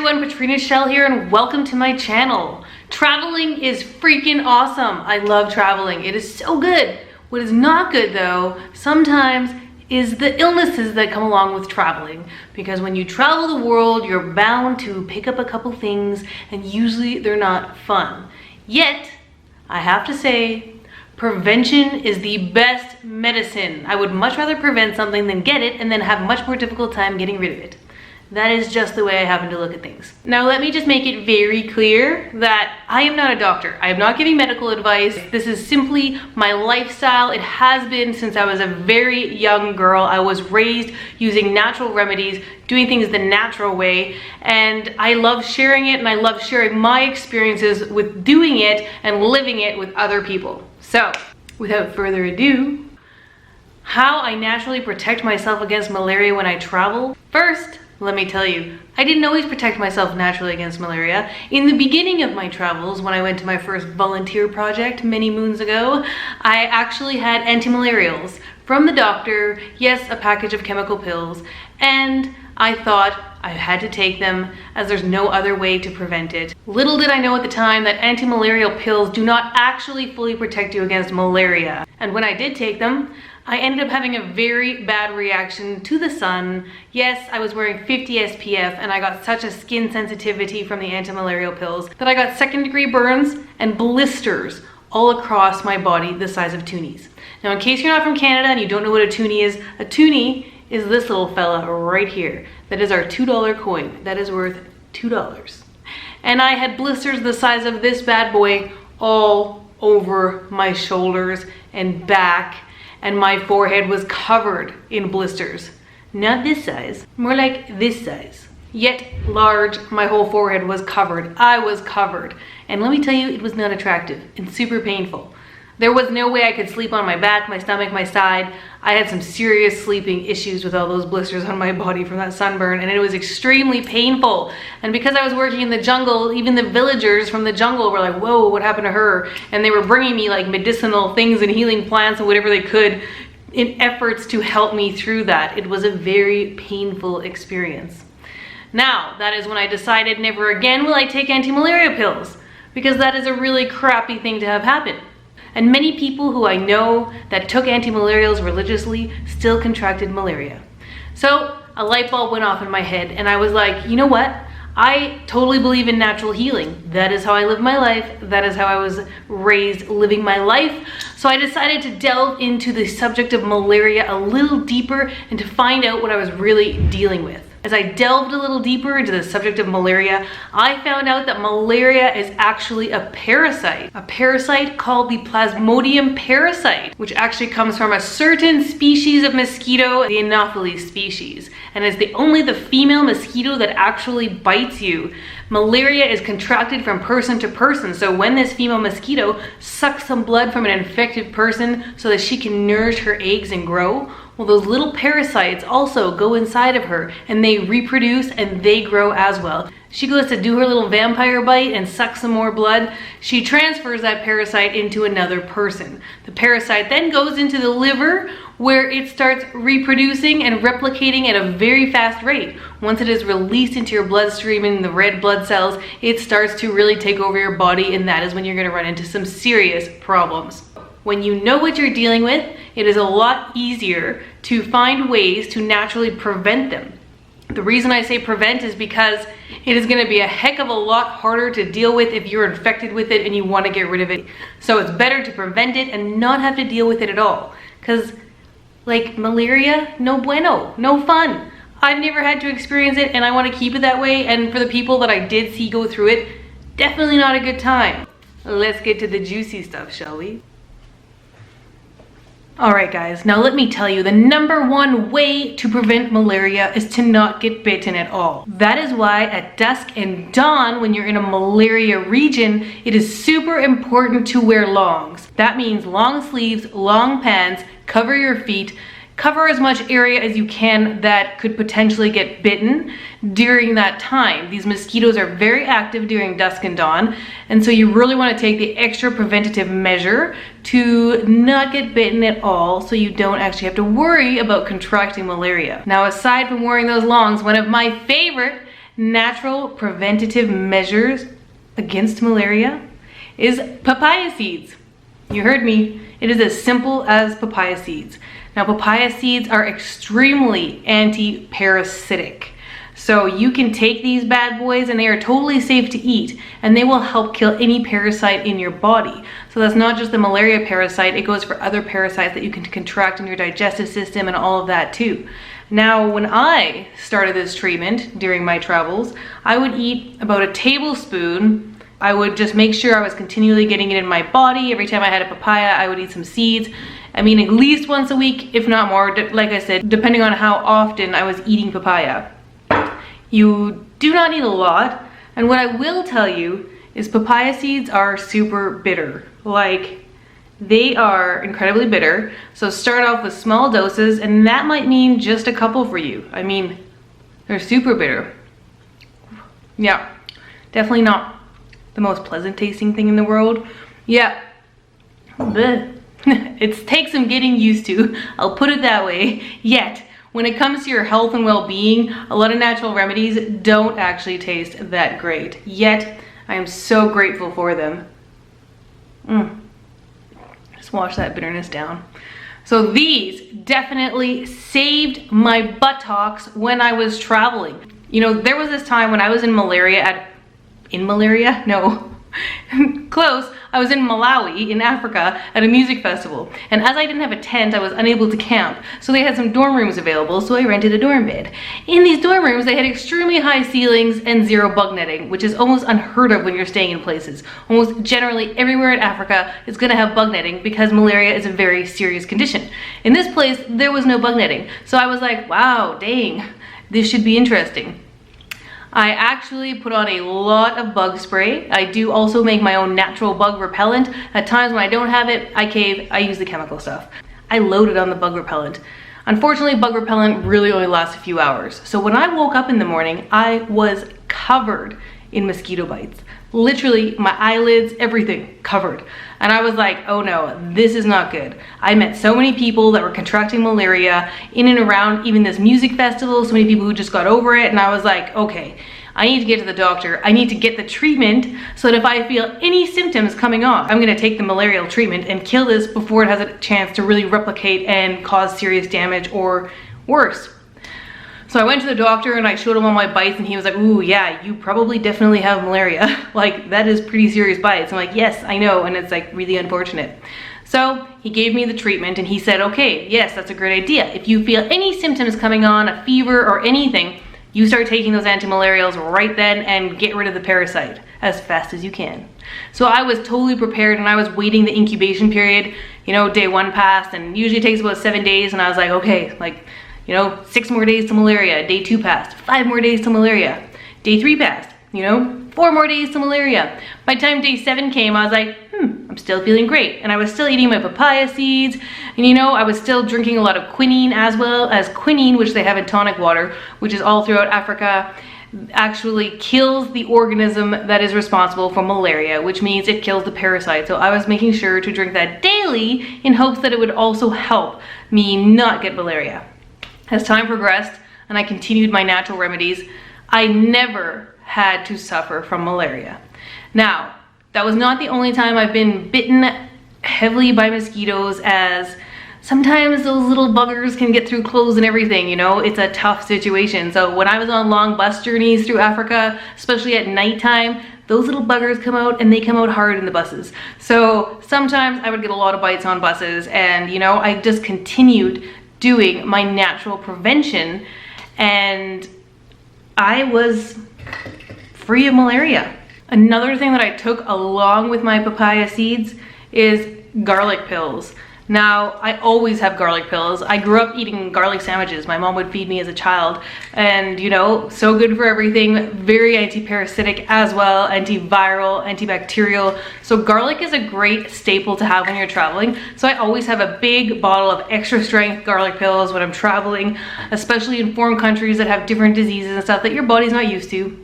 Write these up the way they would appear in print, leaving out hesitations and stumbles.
everyone, Petrena Schell here and welcome to my channel. Traveling is freaking awesome. I love traveling. It is so good. What is not good though, sometimes is the illnesses that come along with traveling. Because when you travel the world, you're bound to pick up a couple things and usually they're not fun. Yet, I have to say, prevention is the best medicine. I would much rather prevent something than get it and then have a much more difficult time getting rid of it. That is just the way I happen to look at things. Now let me just make it very clear that I am not a doctor. I am not giving medical advice. This is simply my lifestyle. It has been since I was a very young girl. I was raised using natural remedies, doing things the natural way, and I love sharing it and I love sharing my experiences with doing it and living it with other people. So, without further ado, how I naturally protect myself against malaria when I travel? First, let me tell you, I didn't always protect myself naturally against malaria. In the beginning of my travels, when I went to my first volunteer project many moons ago, I actually had anti-malarials from the doctor, yes, a package of chemical pills, and I thought I had to take them as there's no other way to prevent it. Little did I know at the time that anti-malarial pills do not actually fully protect you against malaria. And when I did take them, I ended up having a very bad reaction to the sun. Yes, I was wearing 50 SPF and I got such a skin sensitivity from the anti-malarial pills that I got second-degree burns and blisters all across my body the size of toonies. Now, in case you're not from Canada and you don't know what a toonie is this little fella right here. That is our $2 coin. That is worth $2. And I had blisters the size of this bad boy all over my shoulders and back, and my forehead was covered in blisters. Not this size, more like this size. Yet large, my whole forehead was covered. I was covered. And let me tell you, it was not attractive and super painful. There was no way I could sleep on my back, my stomach, my side. I had some serious sleeping issues with all those blisters on my body from that sunburn, and it was extremely painful. And because I was working in the jungle, even the villagers from the jungle were like, whoa, what happened to her? And they were bringing me like medicinal things and healing plants and whatever they could in efforts to help me through that. It was a very painful experience. Now, that is when I decided never again will I take anti-malaria pills, because that is a really crappy thing to have happen. And many people who I know that took anti-malarials religiously still contracted malaria. So a light bulb went off in my head and I was like, you know what? I totally believe in natural healing. That is how I live my life. That is how I was raised living my life. So I decided to delve into the subject of malaria a little deeper and to find out what I was really dealing with. As I delved a little deeper into the subject of malaria, I found out that malaria is actually a parasite called the Plasmodium parasite, which actually comes from a certain species of mosquito, the Anopheles species, and is only the female mosquito that actually bites you. Malaria is contracted from person to person, so when this female mosquito sucks some blood from an infected person so that she can nourish her eggs and grow, well, those little parasites also go inside of her and they reproduce and they grow as well. She goes to do her little vampire bite and suck some more blood. She transfers that parasite into another person. The parasite then goes into the liver where it starts reproducing and replicating at a very fast rate. Once it is released into your bloodstream in the red blood cells, it starts to really take over your body, and that is when you're going to run into some serious problems. When you know what you're dealing with, it is a lot easier to find ways to naturally prevent them. The reason I say prevent is because it is going to be a heck of a lot harder to deal with if you're infected with it and you want to get rid of it. So it's better to prevent it and not have to deal with it at all. Because like malaria, no bueno, no fun. I've never had to experience it and I want to keep it that way. And for the people that I did see go through it, definitely not a good time. Let's get to the juicy stuff, shall we? Alright guys, now let me tell you, the number one way to prevent malaria is to not get bitten at all. That is why at dusk and dawn, when you're in a malaria region, it is super important to wear longs. That means long sleeves, long pants, cover your feet, cover as much area as you can that could potentially get bitten during that time. These mosquitoes are very active during dusk and dawn, and so you really want to take the extra preventative measure to not get bitten at all so you don't actually have to worry about contracting malaria. Now, aside from wearing those longs, one of my favorite natural preventative measures against malaria is papaya seeds. You heard me. It is as simple as papaya seeds. Now, papaya seeds are extremely anti-parasitic. So you can take these bad boys and they are totally safe to eat, and they will help kill any parasite in your body. So that's not just the malaria parasite, it goes for other parasites that you can contract in your digestive system and all of that too. Now, when I started this treatment during my travels, I would eat about a tablespoon. I would just make sure I was continually getting it in my body. Every time I had a papaya, I would eat some seeds. I mean, at least once a week, if not more, like I said, depending on how often I was eating papaya. You do not need a lot. And what I will tell you is papaya seeds are super bitter. Like, they are incredibly bitter. So start off with small doses, and that might mean just a couple for you. I mean, they're super bitter. Yeah, definitely not the most pleasant tasting thing in the world. Yeah, it takes some getting used to, I'll put it that way. Yet, when it comes to your health and well-being, a lot of natural remedies don't actually taste that great. Yet, I am so grateful for them. Just wash that bitterness down. So these definitely saved my buttocks when I was traveling. You know, there was this time when I was in Malaria close. I was in Malawi in Africa at a music festival, and as I didn't have a tent, I was unable to camp, so they had some dorm rooms available, so I rented a dorm bed. In these dorm rooms, they had extremely high ceilings and zero bug netting, which is almost unheard of when you're staying in places. Almost generally everywhere in Africa is going to have bug netting because malaria is a very serious condition. In this place, there was no bug netting, so I was like, wow, dang, this should be interesting. I actually put on a lot of bug spray. I do also make my own natural bug repellent. At times when I don't have it, I use the chemical stuff. I loaded on the bug repellent. Unfortunately, bug repellent really only lasts a few hours. So when I woke up in the morning, I was covered in mosquito bites. Literally, my eyelids, everything covered. And I was like, oh no, this is not good. I met so many people that were contracting malaria in and around even this music festival, so many people who just got over it, and I was like, okay, I need to get to the doctor. I need to get the treatment so that if I feel any symptoms coming on, I'm gonna take the malarial treatment and kill this before it has a chance to really replicate and cause serious damage or worse. So I went to the doctor and I showed him all my bites, and he was like, ooh, yeah, you probably definitely have malaria. Like, that is pretty serious bites. I'm like, yes, I know, and it's like really unfortunate. So he gave me the treatment and he said, okay, yes, that's a great idea. If you feel any symptoms coming on, a fever or anything, you start taking those antimalarials right then and get rid of the parasite as fast as you can. So I was totally prepared, and I was waiting the incubation period. You know, day 1 passed, and usually it takes about 7 days, and I was like, okay, like, you know, 6 more days to malaria. Day 2 passed. 5 more days to malaria. Day 3 passed. You know, 4 more days to malaria. By the time day 7 came, I was like, I'm still feeling great. And I was still eating my papaya seeds. And you know, I was still drinking a lot of quinine, as well as quinine, which they have in tonic water, which is all throughout Africa, actually kills the organism that is responsible for malaria, which means it kills the parasite. So I was making sure to drink that daily in hopes that it would also help me not get malaria. As time progressed and I continued my natural remedies, I never had to suffer from malaria. Now, that was not the only time I've been bitten heavily by mosquitoes, as sometimes those little buggers can get through clothes and everything, you know, it's a tough situation. So when I was on long bus journeys through Africa, especially at nighttime, those little buggers come out, and they come out hard in the buses. So sometimes I would get a lot of bites on buses, and you know, I just continued doing my natural prevention, and I was free of malaria. Another thing that I took along with my papaya seeds is garlic pills. Now, I always have garlic pills. I grew up eating garlic sandwiches. My mom would feed me as a child, and you know, so good for everything, very anti-parasitic as well, antiviral, antibacterial. So garlic is a great staple to have when you're traveling. So I always have a big bottle of extra strength garlic pills when I'm traveling, especially in foreign countries that have different diseases and stuff that your body's not used to.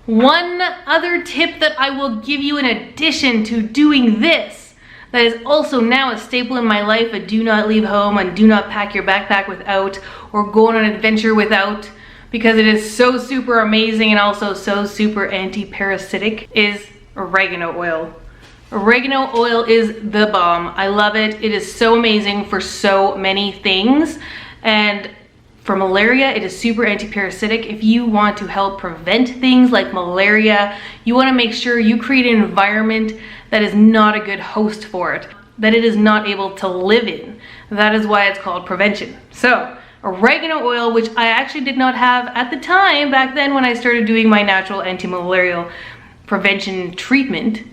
One other tip that I will give you in addition to doing this, that is also now a staple in my life: a do not leave home and do not pack your backpack without, or go on an adventure without, because it is so super amazing and also so super anti-parasitic, is oregano oil. Oregano oil is the bomb. I love it. It is so amazing for so many things. And for malaria, it is super anti-parasitic. If you want to help prevent things like malaria, you want to make sure you create an environment that is not a good host for it, that it is not able to live in. That is why it's called prevention. So oregano oil, which I actually did not have at the time back then when I started doing my natural anti-malarial prevention treatment.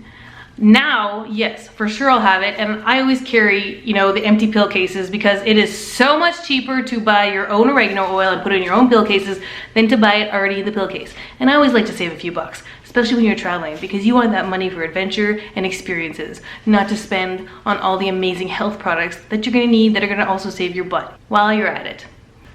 Now, yes, for sure I'll have it. And I always carry, you know, the empty pill cases because it is so much cheaper to buy your own oregano oil and put it in your own pill cases than to buy it already in the pill case. And I always like to save a few bucks, especially when you're traveling, because you want that money for adventure and experiences, not to spend on all the amazing health products that you're gonna need that are gonna also save your butt while you're at it.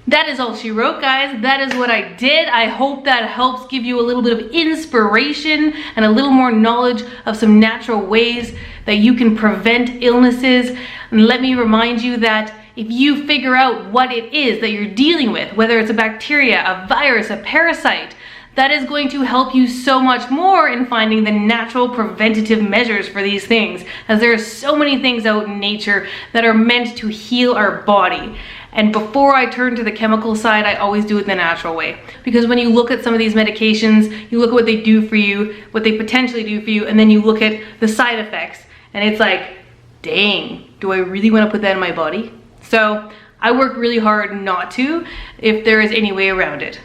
That is all she wrote, guys. That is what I did. I hope that helps give you a little bit of inspiration and a little more knowledge of some natural ways that you can prevent illnesses. And let me remind you that if you figure out what it is that you're dealing with, whether it's a bacteria, a virus, a parasite, that is going to help you so much more in finding the natural preventative measures for these things, as there are so many things out in nature that are meant to heal our body. And before I turn to the chemical side, I always do it the natural way. Because when you look at some of these medications, you look at what they do for you, what they potentially do for you, and then you look at the side effects, and it's like, dang, do I really want to put that in my body? So I work really hard not to, if there is any way around it.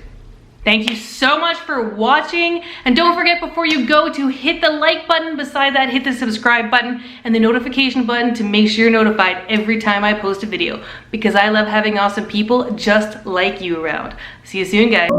Thank you so much for watching, and don't forget before you go to hit the like button, beside that hit the subscribe button and the notification button to make sure you're notified every time I post a video, because I love having awesome people just like you around. See you soon, guys.